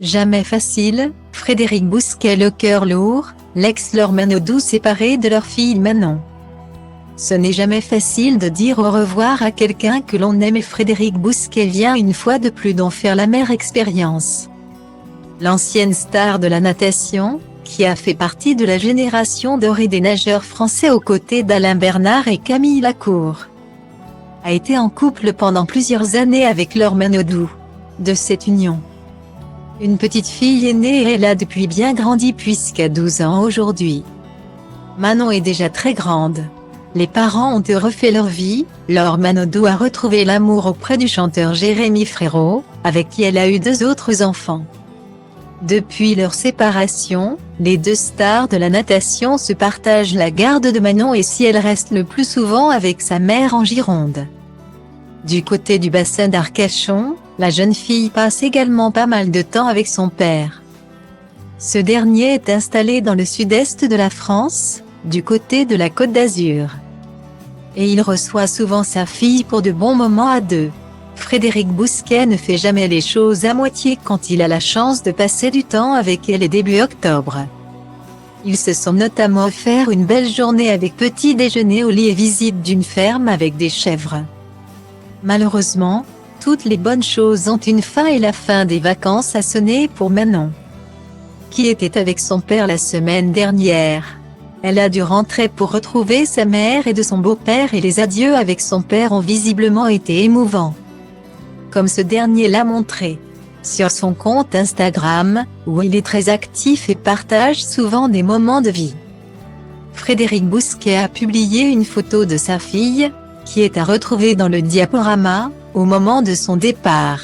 Jamais facile, Frédéric Bousquet le cœur lourd, l'ex-Laure Manodou séparé de leur fille Manon. Ce n'est jamais facile de dire au revoir à quelqu'un que l'on aime et Frédéric Bousquet vient une fois de plus d'en faire l'amère expérience. L'ancienne star de la natation, qui a fait partie de la génération dorée des nageurs français aux côtés d'Alain Bernard et Camille Lacour, a été en couple pendant plusieurs années avec Laure Manodou. De cette union, une petite fille est née et elle a depuis bien grandi puisqu'à 12 ans aujourd'hui. Manon est déjà très grande. Les parents ont refait leur vie, Laure Manodou a retrouvé l'amour auprès du chanteur Jérémy Frérot, avec qui elle a eu 2 autres enfants. Depuis leur séparation, les 2 stars de la natation se partagent la garde de Manon et si elle reste le plus souvent avec sa mère en Gironde. Du côté du bassin d'Arcachon, la jeune fille passe également pas mal de temps avec son père. Ce dernier est installé dans le sud-est de la France, du côté de la Côte d'Azur. Et il reçoit souvent sa fille pour de bons moments à 2. Frédéric Bousquet ne fait jamais les choses à moitié quand il a la chance de passer du temps avec elle et début octobre. Ils se sont notamment offert une belle journée avec petit déjeuner au lit et visite d'une ferme avec des chèvres. Malheureusement, toutes les bonnes choses ont une fin et la fin des vacances a sonné pour Manon, qui était avec son père la semaine dernière. Elle a dû rentrer pour retrouver sa mère et de son beau-père et les adieux avec son père ont visiblement été émouvants. Comme ce dernier l'a montré sur son compte Instagram, où il est très actif et partage souvent des moments de vie. Frédéric Bousquet a publié une photo de sa fille, qui est à retrouver dans le diaporama, au moment de son départ.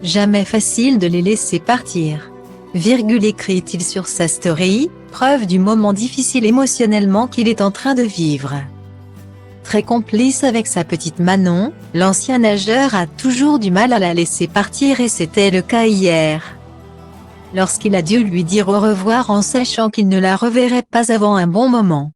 Jamais facile de les laisser partir. Écrit-il sur sa story, preuve du moment difficile émotionnellement qu'il est en train de vivre. Très complice avec sa petite Manon, l'ancien nageur a toujours du mal à la laisser partir et c'était le cas hier, lorsqu'il a dû lui dire au revoir en sachant qu'il ne la reverrait pas avant un bon moment.